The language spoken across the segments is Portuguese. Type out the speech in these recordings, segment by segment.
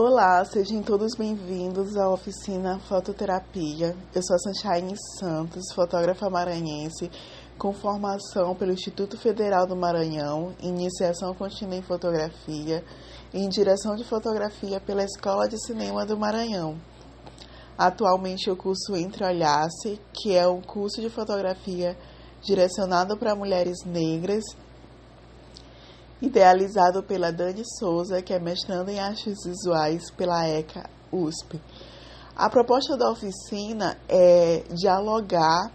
Olá, sejam todos bem-vindos à oficina Fototerapia. Eu sou a Sunshine Santos, fotógrafa maranhense, com formação pelo Instituto Federal do Maranhão, em iniciação contínua em fotografia e em direção de fotografia pela Escola de Cinema do Maranhão. Atualmente eu curso Entre Olhasse, que é um curso de fotografia direcionado para mulheres negras, idealizado pela Dani Souza, que é mestranda em Artes Visuais pela ECA USP. A proposta da oficina é dialogar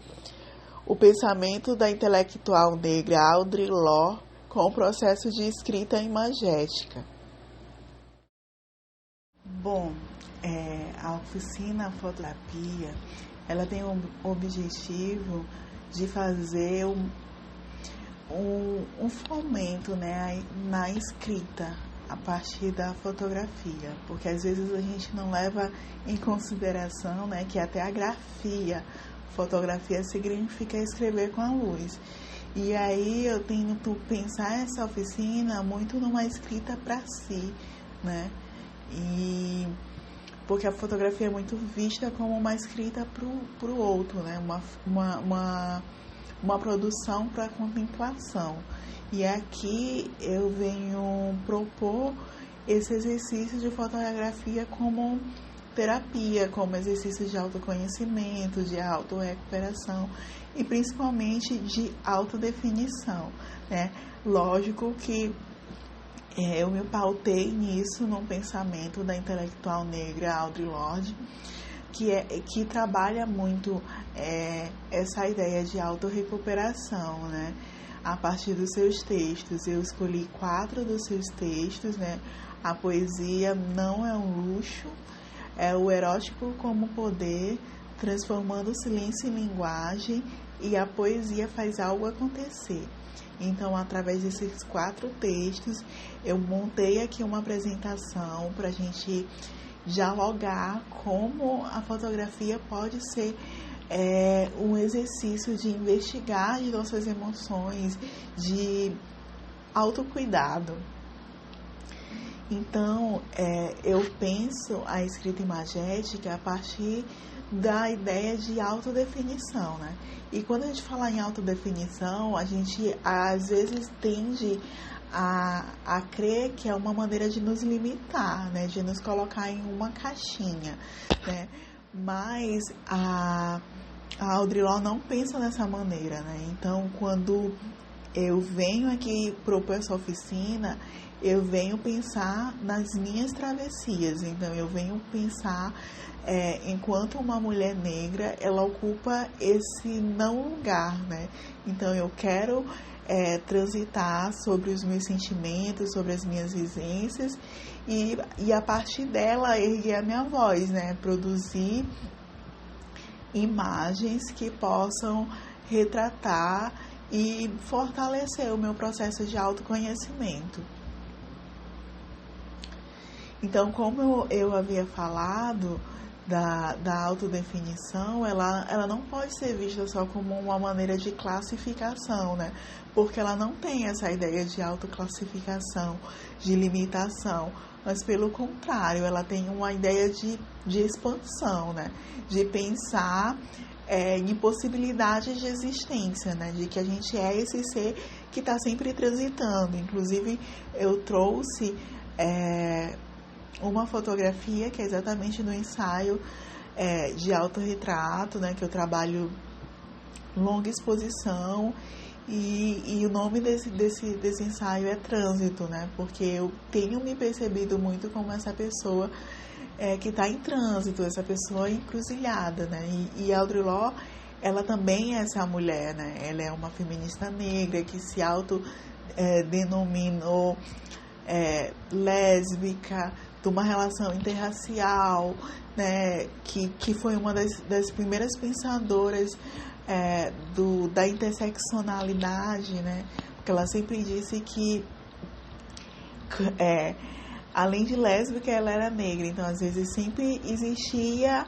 o pensamento da intelectual negra Audre Lorde com o processo de escrita imagética. Bom, a oficina Fototerapia, ela tem o objetivo de fazer um fomento, né, na escrita a partir da fotografia, porque às vezes a gente não leva em consideração, né, que até a grafia, fotografia significa escrever com a luz. E aí eu tento pensar essa oficina muito numa escrita para si, né, e porque a fotografia é muito vista como uma escrita para o outro, né, uma produção para contemplação. E aqui eu venho propor esse exercício de fotografia como terapia, como exercício de autoconhecimento, de autorrecuperação e principalmente de autodefinição, né? Lógico que eu me pautei nisso num pensamento da intelectual negra Audre Lorde, que trabalha muito essa ideia de autorrecuperação, né? A partir dos seus textos. Eu escolhi 4 dos seus textos, né? A poesia não é um luxo, é o erótico como poder, transformando o silêncio em linguagem, e a poesia faz algo acontecer. Então, através desses 4 textos, eu montei aqui uma apresentação para a gente dialogar como a fotografia pode ser um exercício de investigar as nossas emoções, de autocuidado. Então, eu penso a escrita imagética a partir da ideia de autodefinição, né? E quando a gente fala em autodefinição, a gente às vezes tende a crer que é uma maneira de nos limitar, né? De nos colocar em uma caixinha, né? Mas a Audre Lorde não pensa dessa maneira, né? Então, quando eu venho aqui propor essa oficina, eu venho pensar nas minhas travessias. Então, eu venho pensar enquanto uma mulher negra, ela ocupa esse não lugar, né? Então, eu quero transitar sobre os meus sentimentos, sobre as minhas vivências e a partir dela erguer a minha voz, né? Produzir imagens que possam retratar e fortalecer o meu processo de autoconhecimento. Então, como eu havia falado da autodefinição, ela não pode ser vista só como uma maneira de classificação, né? Porque ela não tem essa ideia de autoclassificação, de limitação, mas pelo contrário, ela tem uma ideia de expansão, né? De pensar em possibilidades de existência, né? De que a gente é esse ser que está sempre transitando. Inclusive, eu trouxe uma fotografia que é exatamente no ensaio de autorretrato, né? Que eu trabalho longa exposição. E o nome desse ensaio é Trânsito, né? Porque eu tenho me percebido muito como essa pessoa que está em trânsito, essa pessoa encruzilhada, né? E Audre Lorde, ela também é essa mulher, né? Ela é uma feminista negra que se autodenominou lésbica, de uma relação interracial, né? Que foi uma das primeiras pensadoras da interseccionalidade, né? Porque ela sempre disse que além de lésbica, ela era negra. Então, às vezes, sempre existia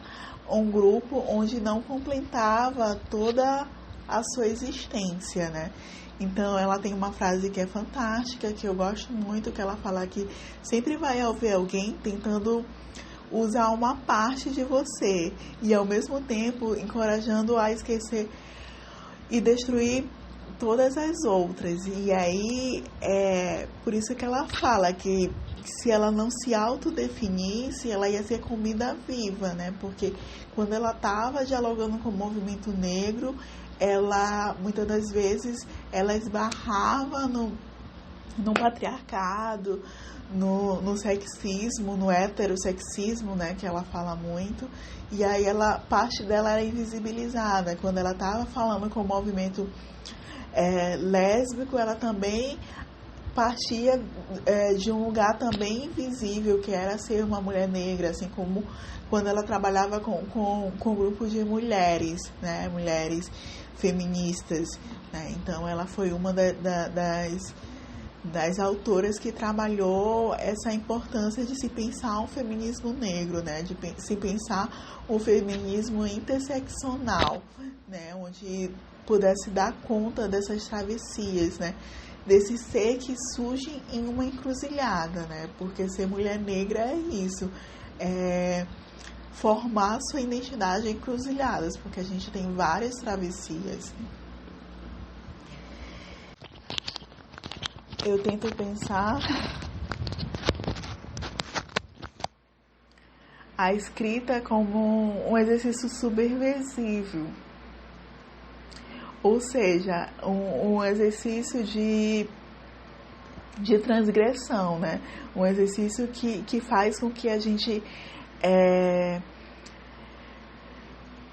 um grupo onde não completava toda a sua existência, né? Então, ela tem uma frase que é fantástica, que eu gosto muito, que ela fala que sempre vai haver alguém tentando usar uma parte de você e, ao mesmo tempo, encorajando a esquecer e destruir todas as outras. E aí, por isso que ela fala que se ela não se autodefinisse, ela ia ser comida viva, né? Porque quando ela estava dialogando com o movimento negro, ela, muitas das vezes, ela esbarrava no patriarcado, no sexismo, no heterossexismo, né, que ela fala muito, e aí parte dela era invisibilizada. Quando ela estava falando com o movimento lésbico, ela também partia de um lugar também invisível, que era ser uma mulher negra, assim como quando ela trabalhava com grupos de mulheres, né, mulheres feministas, né? Então ela foi uma das autoras que trabalhou essa importância de se pensar um feminismo negro, né? De se pensar um feminismo interseccional, né? Onde pudesse dar conta dessas travessias, né? Desse ser que surge em uma encruzilhada, né? Porque ser mulher negra é isso, formar sua identidade em encruzilhadas, porque a gente tem várias travessias. Eu tento pensar a escrita como um exercício subversivo, ou seja, um exercício de transgressão, né? Um exercício que faz com que a gente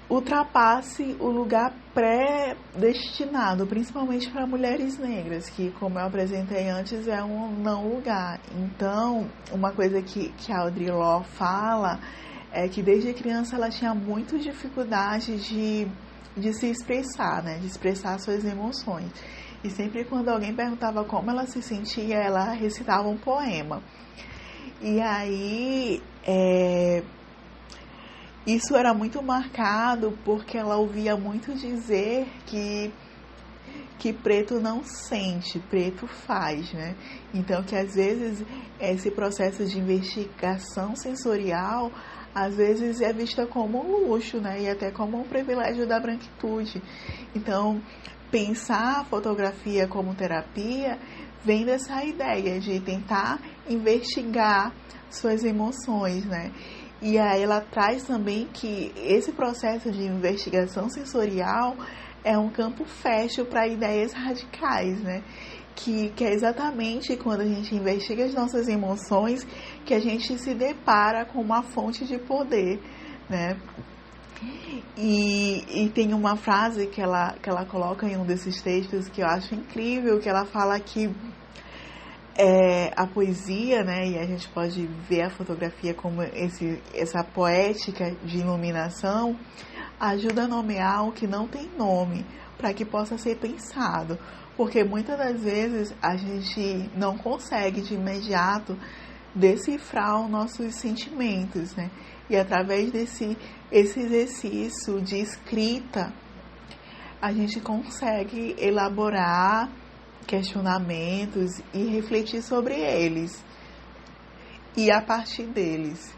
ultrapasse o lugar pré-destinado, principalmente para mulheres negras, que, como eu apresentei antes, é um não lugar. Então, uma coisa que a Audre Lorde fala é que desde criança ela tinha muita dificuldade de se expressar, né? De expressar suas emoções. E sempre quando alguém perguntava como ela se sentia, ela recitava um poema. E aí, isso era muito marcado porque ela ouvia muito dizer que preto não sente, preto faz, né? Então, que às vezes esse processo de investigação sensorial, às vezes é vista como um luxo, né? E até como um privilégio da branquitude. Então, pensar a fotografia como terapia vem dessa ideia de tentar investigar suas emoções, né? E aí ela traz também que esse processo de investigação sensorial é um campo fértil para ideias radicais, né? Que é exatamente quando a gente investiga as nossas emoções que a gente se depara com uma fonte de poder, né? E tem uma frase que ela coloca em um desses textos que eu acho incrível, que ela fala que a poesia, né, e a gente pode ver a fotografia como essa poética de iluminação, ajuda a nomear o que não tem nome, para que possa ser pensado, porque muitas das vezes a gente não consegue de imediato decifrar os nossos sentimentos, né, e através esse exercício de escrita, a gente consegue elaborar questionamentos e refletir sobre eles e a partir deles.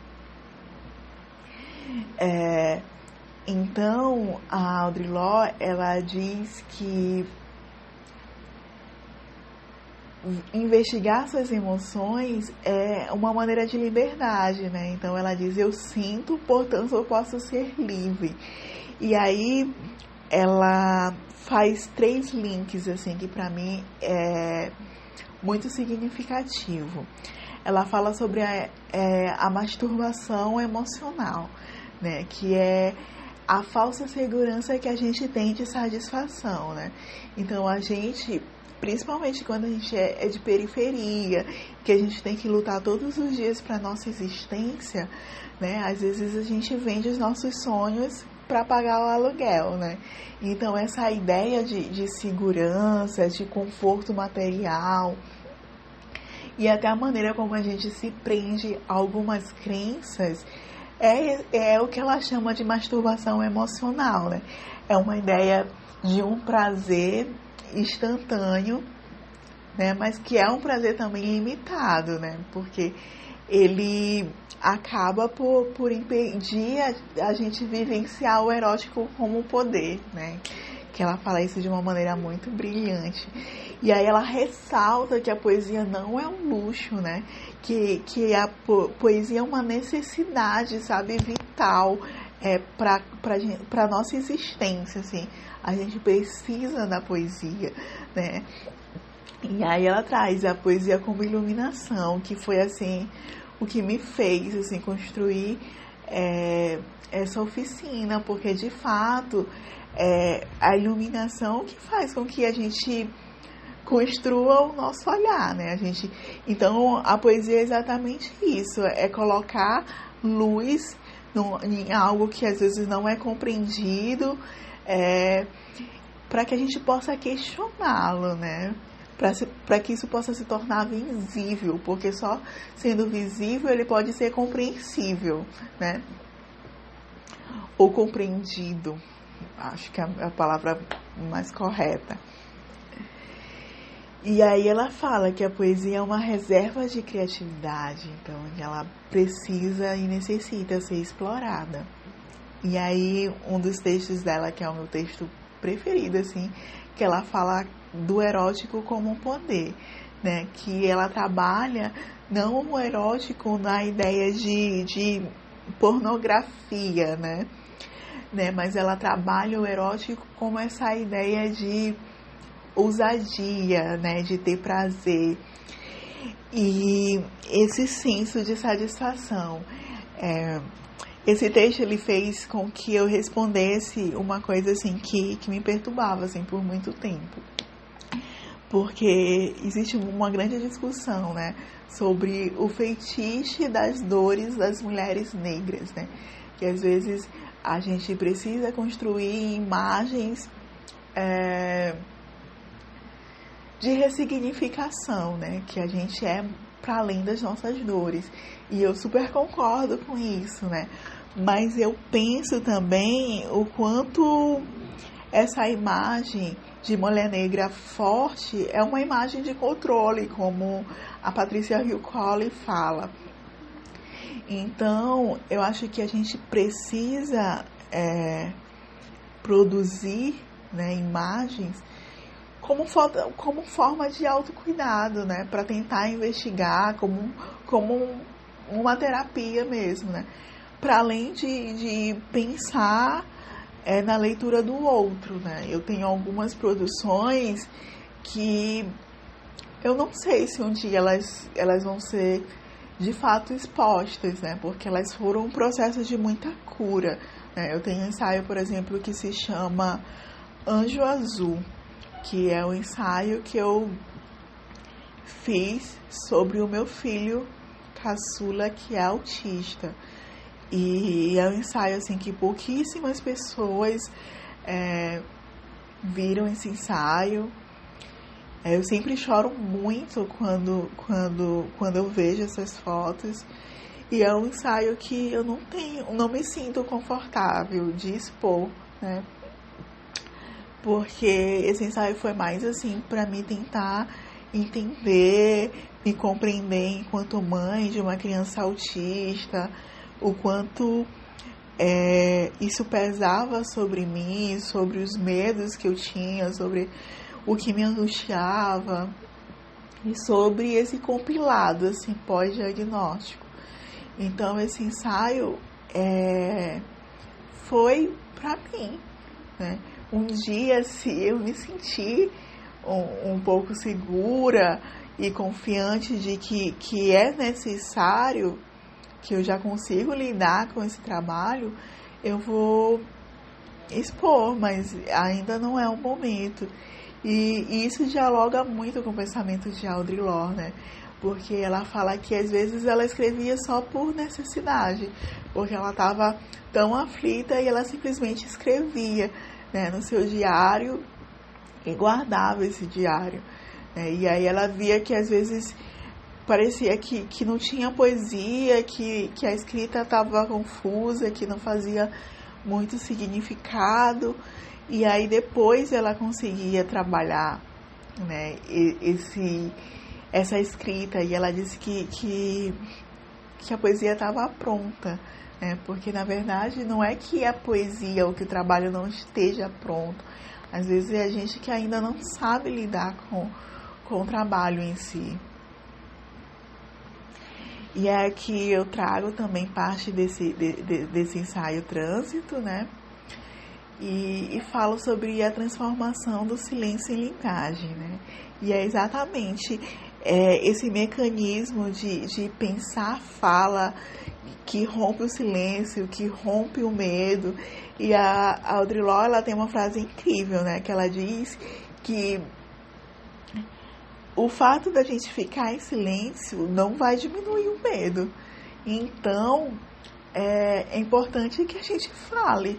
Então, a Audre Lorde, ela diz que investigar suas emoções é uma maneira de liberdade, né? Então, ela diz, eu sinto, portanto, eu posso ser livre. E aí, ela faz 3 links, assim, que para mim é muito significativo. Ela fala sobre a masturbação emocional, né? Que é a falsa segurança que a gente tem de satisfação, né? Então, a gente, principalmente quando a gente é de periferia, que a gente tem que lutar todos os dias para nossa existência, né? Às vezes a gente vende os nossos sonhos para pagar o aluguel, né? Então, essa ideia de segurança, de conforto material e até a maneira como a gente se prende a algumas crenças é o que ela chama de masturbação emocional, né? É uma ideia de um prazer instantâneo, né? Mas que é um prazer também limitado, né? Porque ele acaba por impedir a gente vivenciar o erótico como poder, né? Que ela fala isso de uma maneira muito brilhante. E aí ela ressalta que a poesia não é um luxo, né? Que a poesia é uma necessidade, sabe, vital para nossa existência, assim. A gente precisa da poesia, né? E aí ela traz a poesia como iluminação, que foi, assim, o que me fez, assim, construir essa oficina, porque, de fato, a iluminação que faz com que a gente construa o nosso olhar, né? Então, a poesia é exatamente isso, é colocar luz em algo que às vezes não é compreendido, para que a gente possa questioná-lo, né? Para que isso possa se tornar visível, porque só sendo visível ele pode ser compreensível, né? Ou compreendido, acho que é a palavra mais correta. E aí ela fala que a poesia é uma reserva de criatividade, então ela precisa e necessita ser explorada. E aí um dos textos dela, que é o meu texto preferido, assim, que ela fala do erótico como um poder, né? Que ela trabalha não o erótico na ideia de pornografia, né? Mas ela trabalha o erótico como essa ideia de ousadia, né? De ter prazer e esse senso de satisfação. Esse texto ele fez com que eu respondesse uma coisa assim que me perturbava assim por muito tempo, porque existe uma grande discussão, né, sobre o fetiche das dores das mulheres negras, né, que às vezes a gente precisa construir imagens de ressignificação, né, que a gente é para além das nossas dores, e eu super concordo com isso, né, mas eu penso também o quanto essa imagem de mulher negra forte é uma imagem de controle, como a Patricia Hill Colley fala. Então, eu acho que a gente precisa produzir, né, imagens como forma de autocuidado, né, para tentar investigar como uma terapia mesmo, né, para além de pensar na leitura do outro, né. Eu tenho algumas produções que eu não sei se um dia elas vão ser de fato expostas, né, porque elas foram um processo de muita cura, né. Eu tenho um ensaio, por exemplo, que se chama Anjo Azul, que é um ensaio que eu fiz sobre o meu filho caçula, que é autista. E é um ensaio assim que pouquíssimas pessoas viram esse ensaio. Eu sempre choro muito quando eu vejo essas fotos. E é um ensaio que eu não me sinto confortável de expor, né? Porque esse ensaio foi mais assim para mim tentar entender, me compreender enquanto mãe de uma criança autista, o quanto isso pesava sobre mim, sobre os medos que eu tinha, sobre o que me angustiava e sobre esse compilado assim, pós-diagnóstico. Então esse ensaio foi para mim, né? Um dia, se eu me sentir um pouco segura e confiante de que é necessário, que eu já consigo lidar com esse trabalho, eu vou expor, mas ainda não é o momento. E isso dialoga muito com o pensamento de Audre Lorde, né? Porque ela fala que às vezes ela escrevia só por necessidade, porque ela estava tão aflita e ela simplesmente escrevia, né, no seu diário e guardava esse diário, né? E aí ela via que às vezes parecia que não tinha poesia, que a escrita estava confusa, que não fazia muito significado. E aí depois ela conseguia trabalhar, né, essa escrita, e ela disse que a poesia estava pronta, né, porque na verdade não é que a poesia ou que o trabalho não esteja pronto, às vezes é a gente que ainda não sabe lidar com o trabalho em si. E é aqui eu trago também parte desse ensaio Trânsito, né? E falo sobre a transformação do silêncio em linkagem, né? E é exatamente esse mecanismo de pensar a fala que rompe o silêncio, que rompe o medo. E a Audre Lorde, ela tem uma frase incrível, né? Que ela diz que o fato da gente ficar em silêncio não vai diminuir o medo. Então, é importante que a gente fale,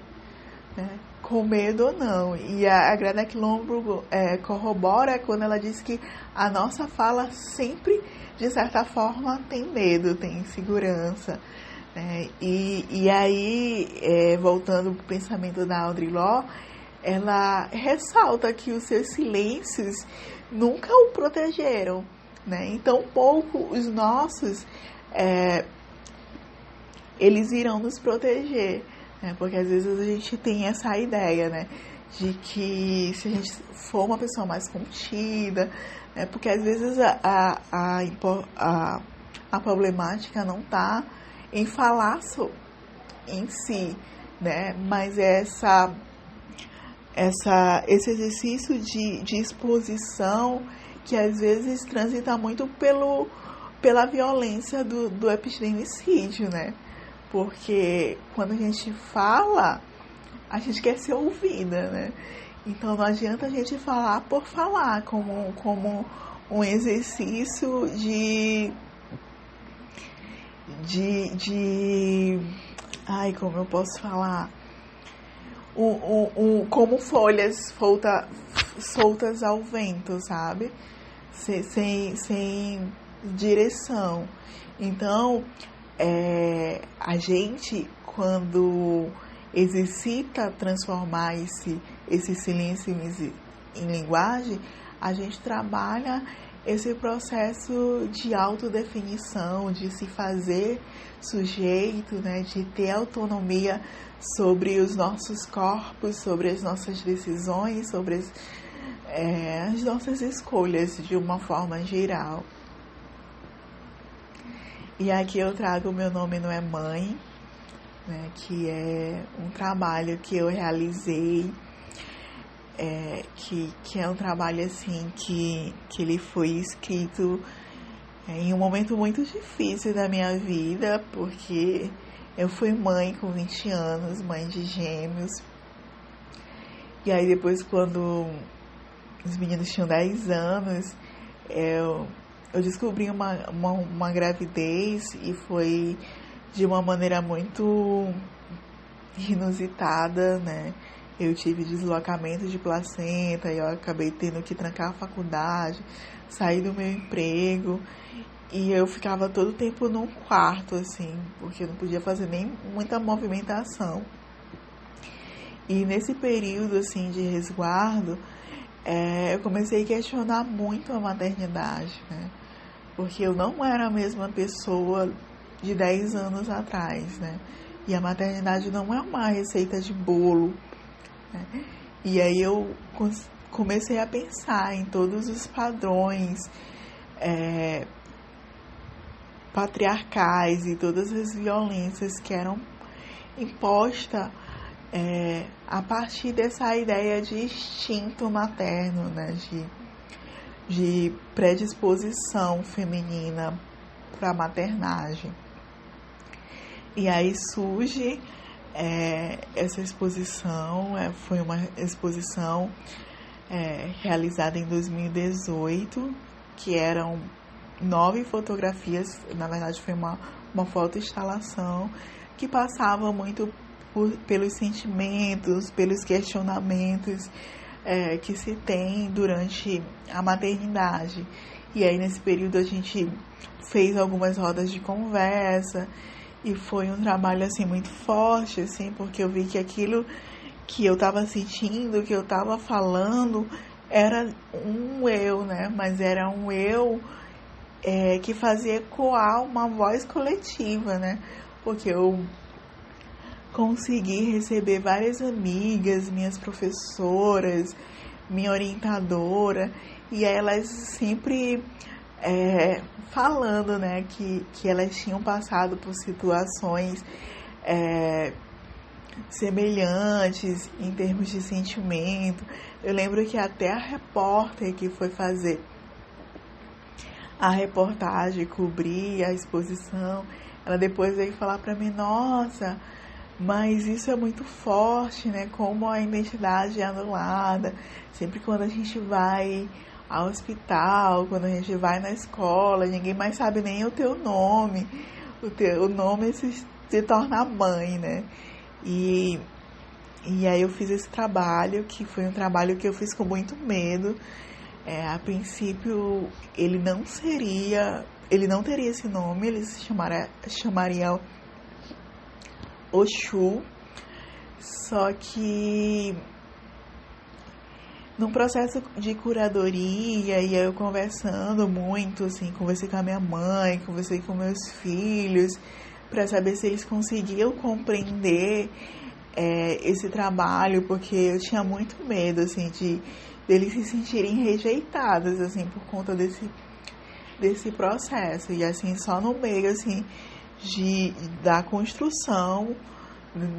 né? Com medo ou não. E a Greta Thunberg corrobora quando ela diz que a nossa fala sempre, de certa forma, tem medo, tem insegurança. Né? E aí, voltando para o pensamento da Audre Lorde, ela ressalta que os seus silêncios nunca o protegeram, né? Então, pouco os nossos, eles irão nos proteger, né? Porque às vezes a gente tem essa ideia, né? De que se a gente for uma pessoa mais contida, né? Porque às vezes a problemática não está em falar em si, né? Mas esse exercício de exposição que às vezes transita muito pela violência do epistemicídio, né? Porque quando a gente fala, a gente quer ser ouvida, né? Então não adianta a gente falar por falar, como um exercício ai, como eu posso falar? Como folhas soltas ao vento, sabe? Sem direção. Então, a gente, quando exercita transformar esse silêncio em linguagem, a gente trabalha esse processo de autodefinição, de se fazer sujeito, né, de ter autonomia sobre os nossos corpos, sobre as nossas decisões, sobre as nossas escolhas de uma forma geral. E aqui eu trago o Meu Nome Não É Mãe, né, que é um trabalho que eu realizei, que é um trabalho assim que ele foi escrito em um momento muito difícil da minha vida, porque eu fui mãe com 20 anos, mãe de gêmeos. E aí depois, quando os meninos tinham 10 anos, eu descobri uma gravidez, e foi de uma maneira muito inusitada, né? Eu tive deslocamento de placenta, e eu acabei tendo que trancar a faculdade, sair do meu emprego, e eu ficava todo o tempo num quarto, assim, porque eu não podia fazer nem muita movimentação. E nesse período, assim, de resguardo, eu comecei a questionar muito a maternidade, né? Porque eu não era a mesma pessoa de 10 anos atrás, né? E a maternidade não é uma receita de bolo, né? E aí eu comecei a pensar em todos os padrões patriarcais e todas as violências que eram impostas a partir dessa ideia de instinto materno, né? De predisposição feminina para a maternagem. E aí surge essa exposição, foi uma exposição realizada em 2018, que eram 9 fotografias, na verdade foi uma fotoinstalação que passava muito pelos sentimentos, pelos questionamentos que se tem durante a maternidade. E aí nesse período a gente fez algumas rodas de conversa, e foi um trabalho assim muito forte, assim, porque eu vi que aquilo que eu estava sentindo, que eu estava falando, era um eu, né? Mas era um eu que fazia ecoar uma voz coletiva, né? Porque eu consegui receber várias amigas, minhas professoras, minha orientadora, e elas sempre falando, né, que elas tinham passado por situações semelhantes em termos de sentimento. Eu lembro que até a repórter que foi fazer a reportagem, cobrir a exposição, ela depois veio falar para mim: nossa, mas isso é muito forte, né? Como a identidade é anulada. Sempre quando a gente vai ao hospital, quando a gente vai na escola, ninguém mais sabe nem o teu nome. O nome se torna mãe, né? E aí eu fiz esse trabalho, que foi um trabalho que eu fiz com muito medo. A princípio, ele não teria esse nome, ele se chamaria Oxu, só que num processo de curadoria, e eu conversando muito, assim, conversei com a minha mãe, conversei com meus filhos, para saber se eles conseguiam compreender esse trabalho, porque eu tinha muito medo, assim, de eles se sentirem rejeitados, assim, por conta desse processo. E, assim, só no meio, assim, da construção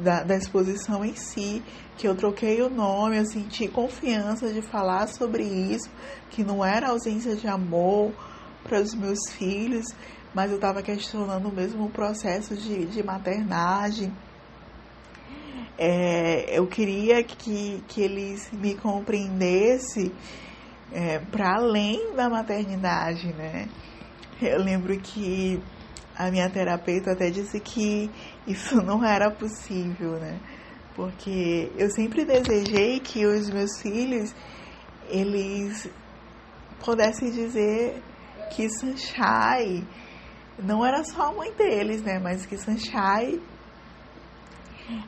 da exposição em si, que eu troquei o nome, eu senti confiança de falar sobre isso, que não era ausência de amor para os meus filhos, mas eu estava questionando mesmo o processo de maternagem. Eu queria que eles me compreendessem para além da maternidade, né? Eu lembro que a minha terapeuta até disse que isso não era possível, né? Porque eu sempre desejei que os meus filhos, eles pudessem dizer que Sunshine não era só a mãe deles, né? Mas que Sunshine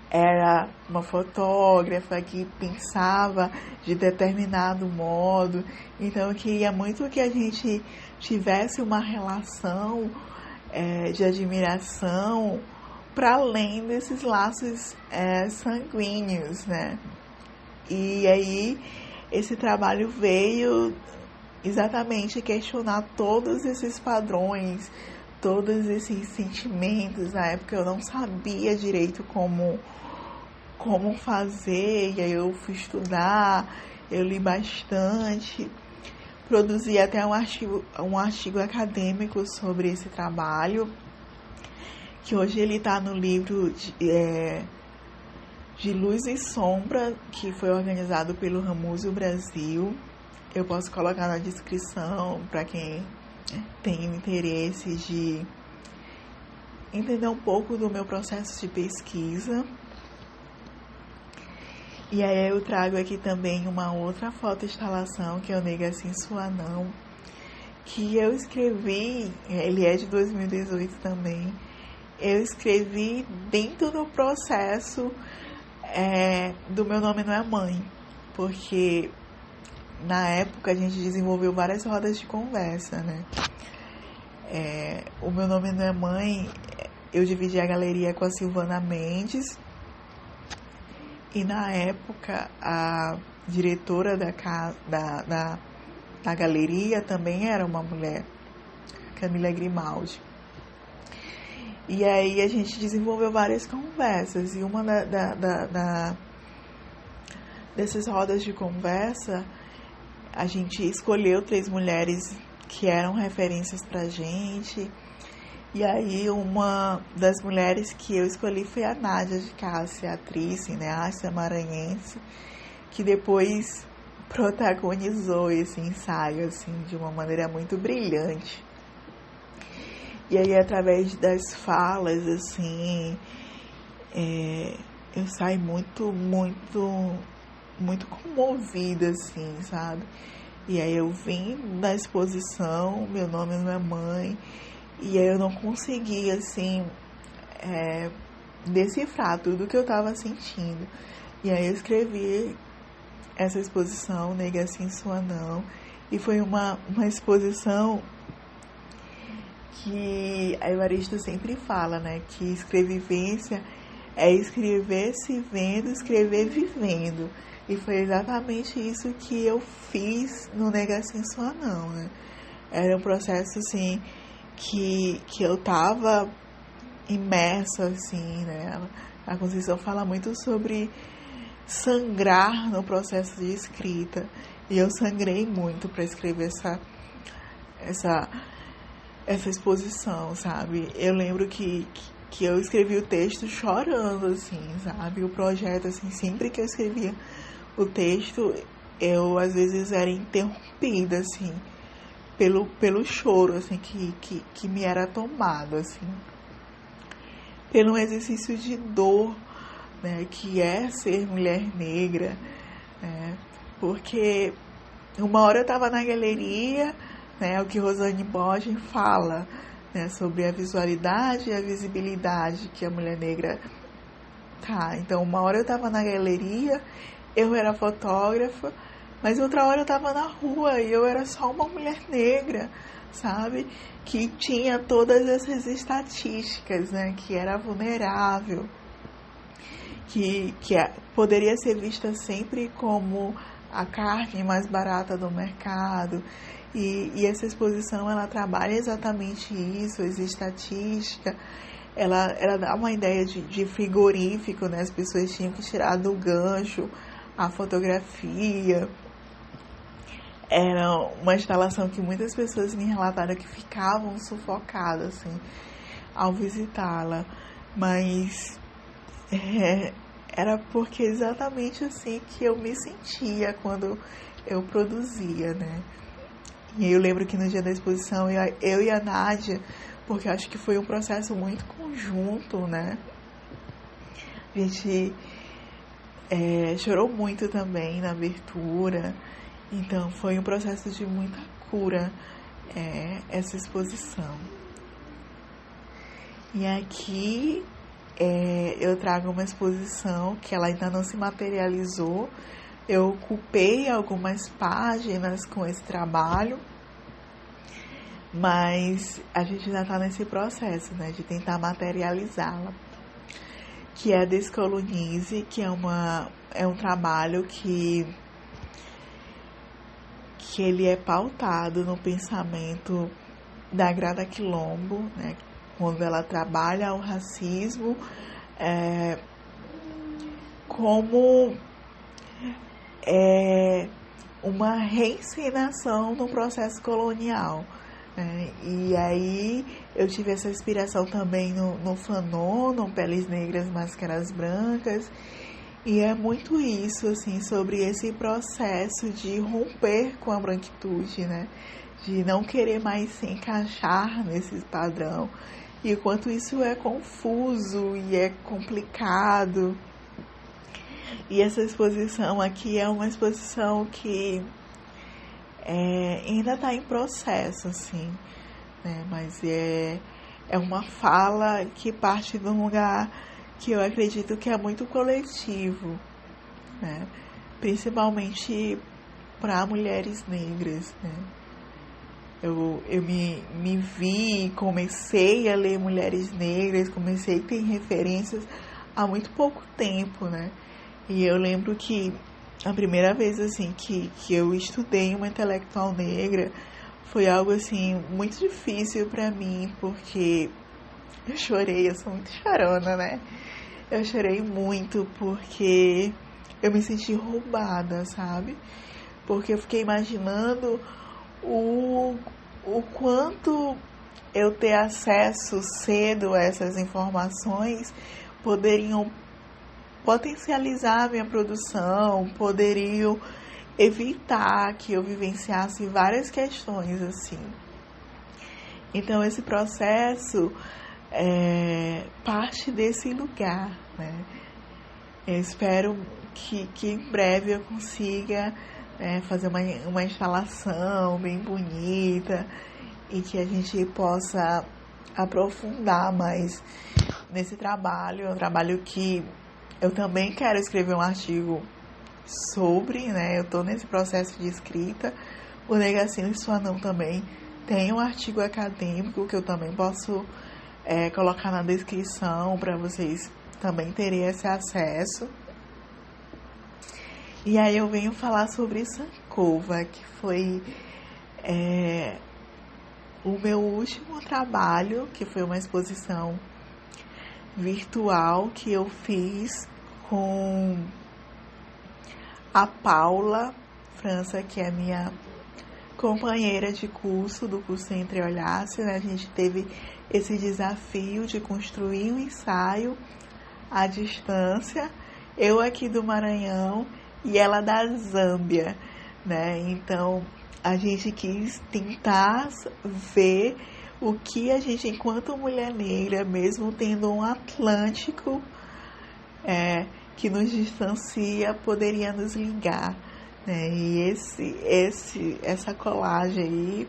era uma fotógrafa que pensava de determinado modo. Então eu queria muito que a gente tivesse uma relação de admiração para além desses laços sanguíneos, né? E aí esse trabalho veio exatamente questionar todos esses padrões, todos esses sentimentos. Na época eu não sabia direito como fazer, e aí eu fui estudar, eu li bastante, produzi até um artigo acadêmico sobre esse trabalho, que hoje ele está no livro de Luz e Sombra, que foi organizado pelo Ramuzio Brasil. Eu posso colocar na descrição para quem tem interesse de entender um pouco do meu processo de pesquisa. E aí eu trago aqui também uma outra fotoinstalação, que é o Nega Assim Sua Não, que eu escrevi, ele é de 2018 também, eu escrevi dentro do processo do Meu Nome Não É Mãe, porque na época a gente desenvolveu várias rodas de conversa, né? O Meu Nome Não É Mãe, eu dividi a galeria com a Silvana Mendes, e na época a diretora da galeria também era uma mulher, Camila Grimaldi. E aí a gente desenvolveu várias conversas, e uma dessas rodas de conversa, a gente escolheu 3 mulheres que eram referências pra gente. E aí uma das mulheres que eu escolhi foi a Nádia de Cássia, atriz, cineasta maranhense, que depois protagonizou esse ensaio, assim, de uma maneira muito brilhante. E aí, através das falas, assim, eu saio muito comovida, assim, sabe? E aí eu vim da exposição, Meu Nome Não É Mãe, e aí eu não consegui, assim, decifrar tudo que eu estava sentindo. E aí eu escrevi essa exposição, Negra Sim Sua Não, e foi uma exposição que a Evaristo sempre fala, né, que escrevivência é escrever se vendo, escrever vivendo. E foi exatamente isso que eu fiz no Negra Sim Sua Não, né? Era um processo, assim, que eu tava imersa, assim, né? A Conceição fala muito sobre sangrar no processo de escrita. E eu sangrei muito para escrever essa exposição, sabe? Eu lembro que eu escrevi o texto chorando, assim, sabe? O projeto, assim, sempre que eu escrevia o texto, eu às vezes era interrompida, assim, pelo choro, assim, que me era tomado, assim, pelo exercício de dor, né, que é ser mulher negra, né? Porque uma hora eu estava na galeria, né, o que Rosane Borges fala, né, sobre a visualidade e a visibilidade que a mulher negra tá. Então, uma hora eu estava na galeria, eu era fotógrafa, mas outra hora eu estava na rua e eu era só uma mulher negra, sabe? Que tinha todas essas estatísticas, né, que era vulnerável, que poderia ser vista sempre como a carne mais barata do mercado. E essa exposição, ela trabalha exatamente isso, as estatísticas, ela dá uma ideia de frigorífico, né? As pessoas tinham que tirar do gancho a fotografia. Era uma instalação que muitas pessoas me relataram que ficavam sufocadas, assim, ao visitá-la. Mas era porque exatamente assim que eu me sentia quando eu produzia, né? E eu lembro que no dia da exposição eu e a Nádia, porque acho que foi um processo muito conjunto, né? A gente chorou muito também na abertura, então foi um processo de muita cura, essa exposição. E aqui eu trago uma exposição que ela ainda não se materializou. Eu ocupei algumas páginas com esse trabalho, mas a gente ainda está nesse processo, né, de tentar materializá-la, que é a Descolonize, que é um trabalho que ele é pautado no pensamento da Grada Quilombo, né, quando ela trabalha o racismo como uma reencenação no processo colonial. E aí eu tive essa inspiração também no Fanon, no Peles Negras, Máscaras Brancas, e é muito isso, assim, sobre esse processo de romper com a branquitude, né? De não querer mais se encaixar nesse padrão, e o quanto isso é confuso e é complicado. E essa exposição aqui é uma exposição que ainda está em processo, assim, né? Mas é uma fala que parte de um lugar que eu acredito que é muito coletivo, né? Principalmente para mulheres negras, né? Eu me vi, comecei a ler mulheres negras, comecei a ter referências há muito pouco tempo, né? E eu lembro que a primeira vez, assim, que eu estudei uma intelectual negra foi algo, assim, muito difícil para mim, porque eu chorei, eu sou muito chorona, né? Eu chorei muito porque eu me senti roubada, sabe? Porque eu fiquei imaginando o quanto eu ter acesso cedo a essas informações poderiam potencializar a minha produção, poderiam evitar que eu vivenciasse várias questões, assim. Então, esse processo parte desse lugar, né? Eu espero que em breve eu consiga fazer uma instalação bem bonita e que a gente possa aprofundar mais nesse trabalho. É um trabalho que eu também quero escrever um artigo sobre, né? Eu estou nesse processo de escrita. O Negação e Sua Não também tem um artigo acadêmico que eu também posso colocar na descrição para vocês também terem esse acesso. E aí eu venho falar sobre Sankova, que foi o meu último trabalho, que foi uma exposição virtual que eu fiz com a Paula França, que é minha companheira de curso, do curso Entre Olhares, né? A gente teve esse desafio de construir um ensaio à distância, eu aqui do Maranhão e ela da Zâmbia, né? Então, a gente quis tentar ver o que a gente, enquanto mulher negra, mesmo tendo um Atlântico que nos distancia, poderia nos ligar, né? E essa colagem aí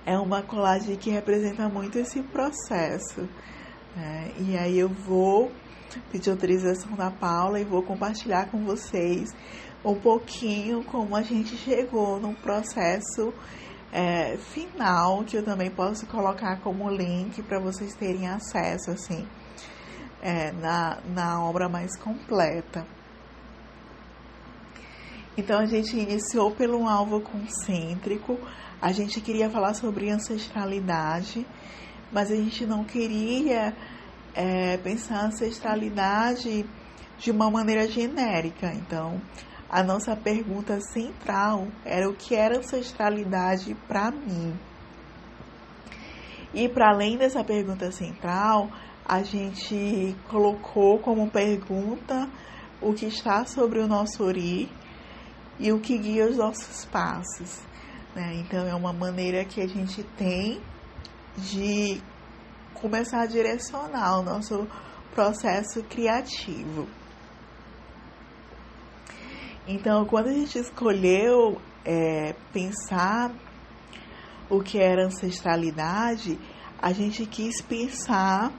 é uma colagem que representa muito esse processo, né? E aí eu vou pedir autorização da Paula e vou compartilhar com vocês um pouquinho como a gente chegou num processo final, que eu também posso colocar como link para vocês terem acesso, assim, na obra mais completa. Então, a gente iniciou pelo alvo concêntrico. A gente queria falar sobre ancestralidade, mas a gente não queria pensar ancestralidade de uma maneira genérica. Então, a nossa pergunta central era o que era ancestralidade para mim. E para além dessa pergunta central, a gente colocou como pergunta o que está sobre o nosso ori e o que guia os nossos passos, né? Então, é uma maneira que a gente tem de começar a direcionar o nosso processo criativo. Então, quando a gente escolheu pensar o que era ancestralidade, a gente quis pensar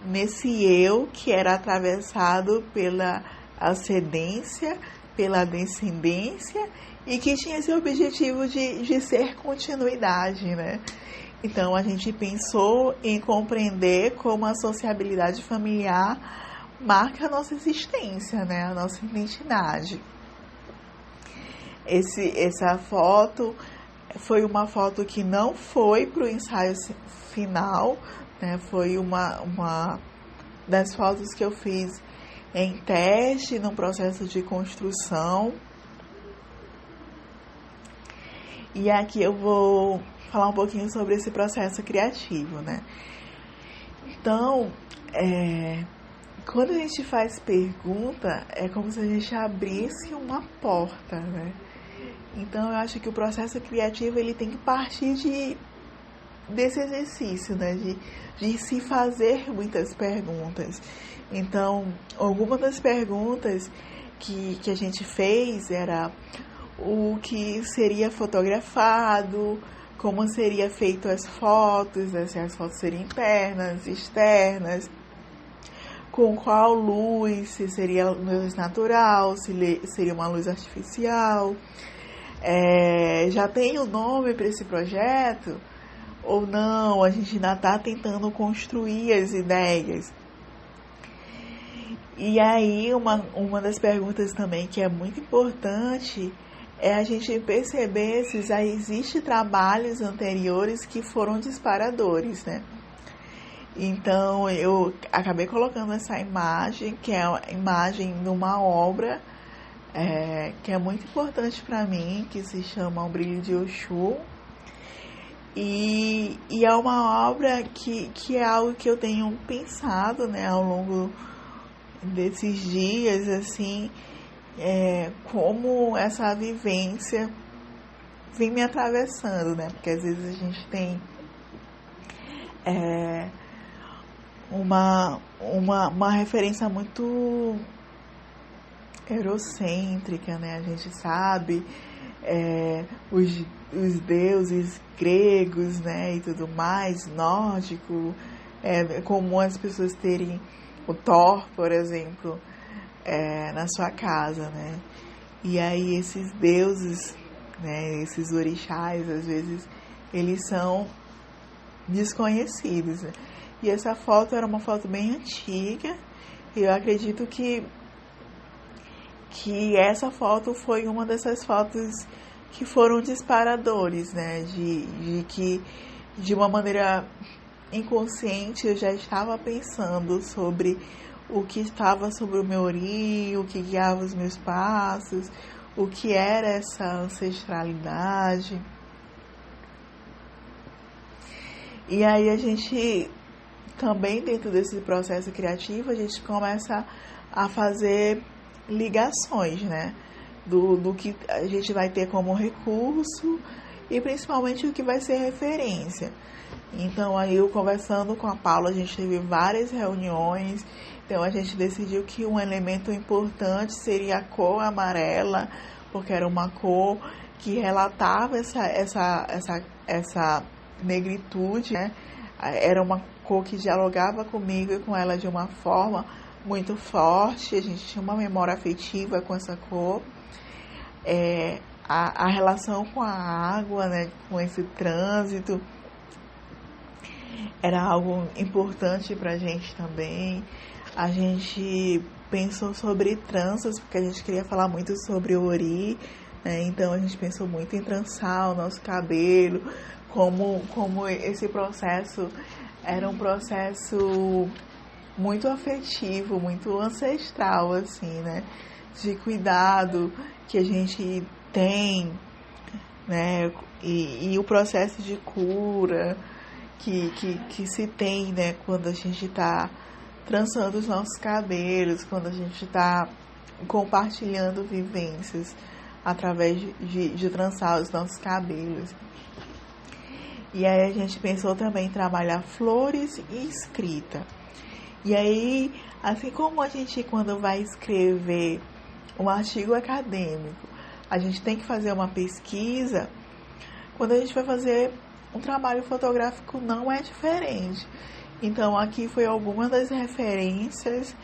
nesse eu que era atravessado pela ascendência, pela descendência e que tinha esse objetivo de ser continuidade, né? Então, a gente pensou em compreender como a sociabilidade familiar marca a nossa existência, né? A nossa identidade. Essa foto foi uma foto que não foi para o ensaio final, né? Foi uma das fotos que eu fiz em teste, num processo de construção. E aqui eu vou falar um pouquinho sobre esse processo criativo, né? Então, quando a gente faz pergunta, é como se a gente abrisse uma porta, né? Então, eu acho que o processo criativo, ele tem que partir desse exercício, né? De se fazer muitas perguntas. Então, alguma das perguntas que a gente fez era o que seria fotografado, como seria feito as fotos, né? Se as fotos seriam internas, externas, com qual luz, se seria luz natural, se seria uma luz artificial. Já tem um nome para esse projeto ou não? A gente ainda está tentando construir as ideias. E aí, uma das perguntas também que é muito importante é a gente perceber se já existem trabalhos anteriores que foram disparadores, né? Então, eu acabei colocando essa imagem, que é a imagem de uma obra que é muito importante para mim, que se chama O Brilho de Oxum. E é uma obra que é algo que eu tenho pensado, né, ao longo desses dias, assim, como essa vivência vem me atravessando, né? Porque às vezes a gente tem uma referência muito eurocêntrica, né? A gente sabe os deuses gregos, né? E tudo mais, nórdico, é comum as pessoas terem o Thor, por exemplo, na sua casa, né? E aí esses deuses, né, esses orixás, às vezes, eles são desconhecidos, né? E essa foto era uma foto bem antiga, e eu acredito que essa foto foi uma dessas fotos que foram disparadores, né? De que, de uma maneira inconsciente, eu já estava pensando sobre o que estava sobre o meu ori, o que guiava os meus passos, o que era essa ancestralidade. E aí a gente também, dentro desse processo criativo, a gente começa a fazer ligações, né? Do que a gente vai ter como recurso e principalmente o que vai ser referência. Então, aí eu conversando com a Paula, a gente teve várias reuniões. Então, a gente decidiu que um elemento importante seria a cor amarela, porque era uma cor que relatava essa negritude, né? Era uma cor que dialogava comigo e com ela de uma forma muito forte. A gente tinha uma memória afetiva com essa cor. A relação com a água, né? Com esse trânsito, era algo importante pra gente também. A gente pensou sobre tranças, porque a gente queria falar muito sobre o ori, né? Então a gente pensou muito em trançar o nosso cabelo, como esse processo era um processo muito afetivo, muito ancestral, assim, né? De cuidado que a gente tem, né? E o processo de cura que se tem, né? Quando a gente está trançando os nossos cabelos, quando a gente está compartilhando vivências através de trançar os nossos cabelos. E aí a gente pensou também em trabalhar flores e escrita. E aí, assim como a gente, quando vai escrever um artigo acadêmico, a gente tem que fazer uma pesquisa, quando a gente vai fazer um trabalho fotográfico não é diferente. Então, aqui foi alguma das referências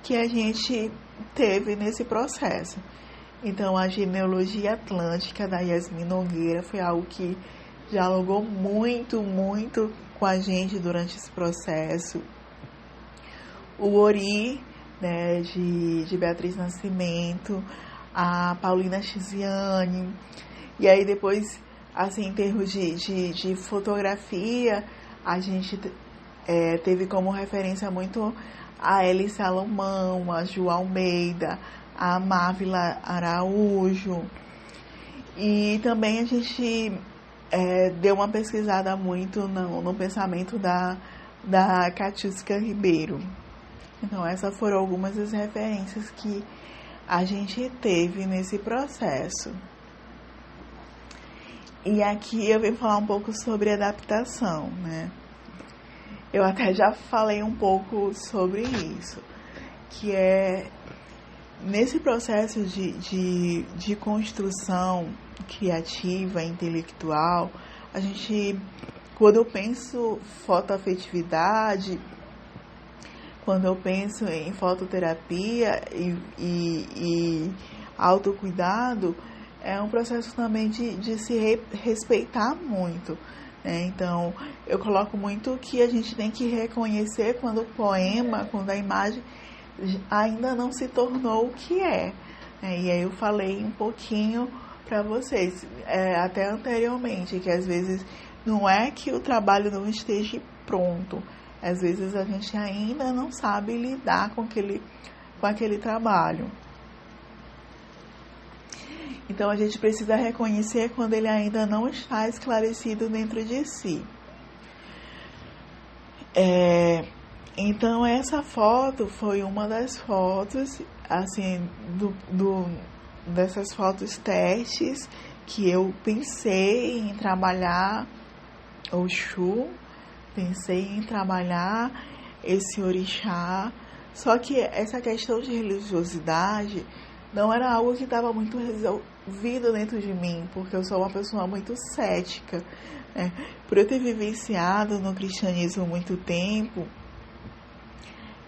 que a gente teve nesse processo. Então, a genealogia atlântica da Yasmin Nogueira foi algo que dialogou muito, muito com a gente durante esse processo. O ori, né, de Beatriz Nascimento, a Paulina Chiziane. E aí depois, assim, em termos de fotografia, a gente teve como referência muito a Elis Salomão, a Ju Almeida, a Mávila Araújo. E também a gente deu uma pesquisada muito no pensamento da Catiusca Ribeiro. Então, essas foram algumas das referências que a gente teve nesse processo. E aqui eu venho falar um pouco sobre adaptação, né? Eu até já falei um pouco sobre isso, que é nesse processo de construção criativa, intelectual, a gente, quando eu penso fotoafetividade, quando eu penso em fototerapia e autocuidado, é um processo também de se respeitar muito, né? Então, eu coloco muito que a gente tem que reconhecer quando o poema, quando a imagem ainda não se tornou o que é, né? E aí eu falei um pouquinho para vocês, até anteriormente, que às vezes não é que o trabalho não esteja pronto, às vezes a gente ainda não sabe lidar com aquele trabalho. Então a gente precisa reconhecer quando ele ainda não está esclarecido dentro de si. Então essa foto foi uma das fotos, assim, dessas fotos testes que eu pensei em trabalhar o Exu, pensei em trabalhar esse orixá, só que essa questão de religiosidade não era algo que estava muito resolvido dentro de mim, porque eu sou uma pessoa muito cética, né? Por eu ter vivenciado no cristianismo muito tempo,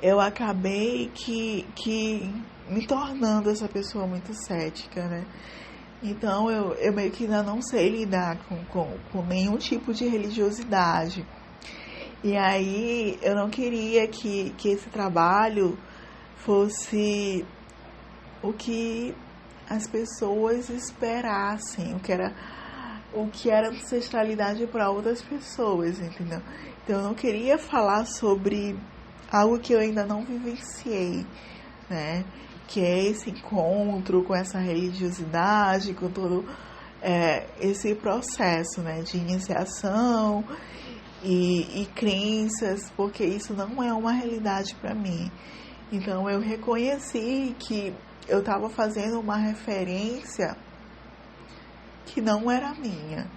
eu acabei que me tornando essa pessoa muito cética, né? Então eu meio que ainda não sei lidar com nenhum tipo de religiosidade. E aí eu não queria que esse trabalho fosse o que as pessoas esperassem, o que era ancestralidade para outras pessoas, entendeu? Então eu não queria falar sobre algo que eu ainda não vivenciei, né? Que é esse encontro com essa religiosidade, com todo esse processo, né? De iniciação e crenças, porque isso não é uma realidade para mim. Então eu reconheci que eu estava fazendo uma referência que não era minha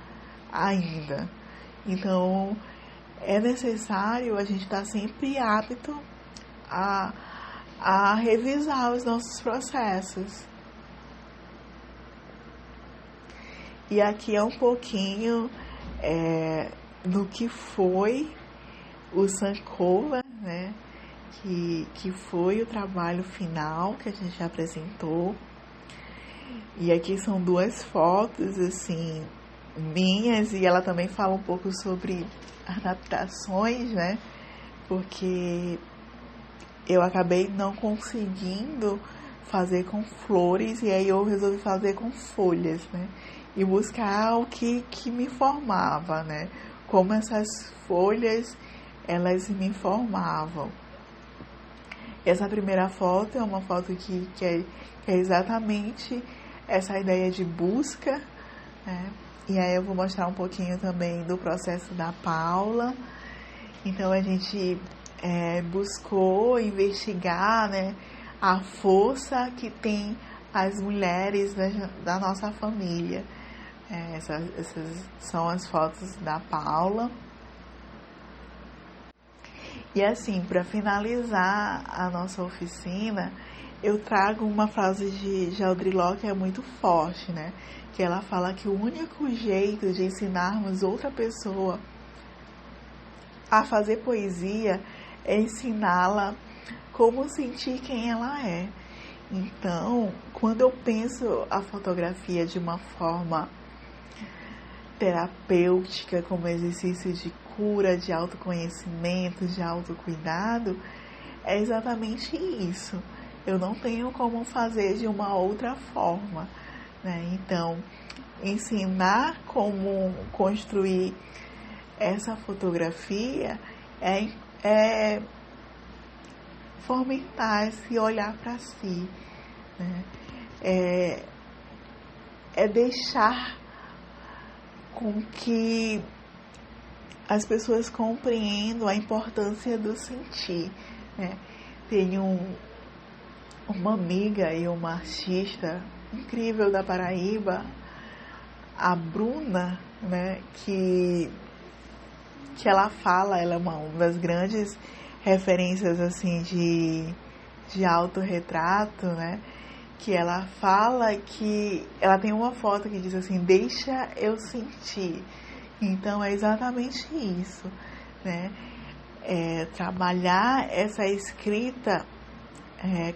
ainda. Então é necessário a gente estar sempre apto a revisar os nossos processos. E aqui é um pouquinho do que foi o Sankova, né? Que foi o trabalho final que a gente apresentou. E aqui são 2 fotos, assim, minhas, e ela também fala um pouco sobre adaptações, né? Porque eu acabei não conseguindo fazer com flores, e aí eu resolvi fazer com folhas, né? E buscar o que me formava, né? Como essas folhas, elas me formavam. Essa primeira foto é uma foto que é exatamente essa ideia de busca, né? E aí eu vou mostrar um pouquinho também do processo da Paula. Então a gente buscou investigar, né, a força que tem as mulheres da nossa família. Essas são as fotos da Paula. E assim, para finalizar a nossa oficina, eu trago uma frase de Audre Lorde que é muito forte, né? Que ela fala que o único jeito de ensinarmos outra pessoa a fazer poesia é ensiná-la como sentir quem ela é. Então, quando eu penso a fotografia de uma forma terapêutica, como exercício de cura, de autoconhecimento, de autocuidado, é exatamente isso. Eu não tenho como fazer de uma outra forma, né? Então, ensinar como construir essa fotografia é fomentar esse olhar para si, né? É deixar com que as pessoas compreendam a importância do sentir, né? Tenho uma amiga e uma artista incrível da Paraíba, a Bruna, né? Que ela fala, ela é uma das grandes referências assim de autorretrato, né? Que ela fala que ela tem uma foto que diz assim: deixa eu sentir. Então é exatamente isso, né? Trabalhar essa escrita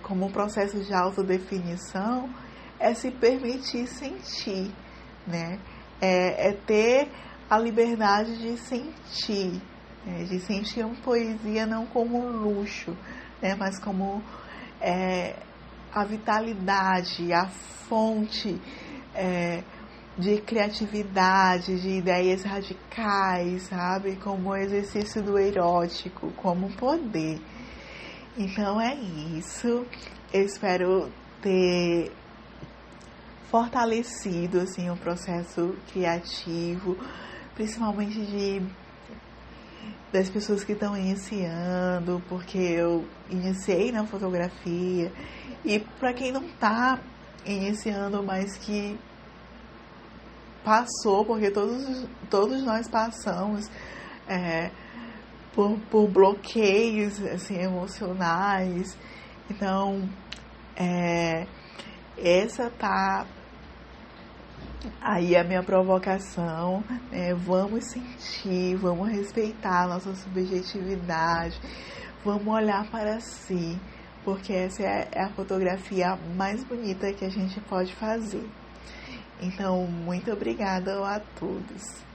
como um processo de autodefinição é se permitir sentir, né? É ter a liberdade de sentir, né? De sentir uma poesia não como um luxo, né? Mas como a vitalidade, a fonte de criatividade, de ideias radicais, sabe? Como o exercício do erótico, como poder. Então é isso. Eu espero ter fortalecido assim, o processo criativo, principalmente das pessoas que estão iniciando, porque eu iniciei na fotografia. E para quem não está iniciando, mas que passou, porque todos nós passamos por bloqueios assim, emocionais. Então, essa tá aí a minha provocação, né? Vamos sentir, vamos respeitar a nossa subjetividade, Vamos olhar para si, porque essa é a fotografia mais bonita que a gente pode fazer. Então, muito obrigada a todos.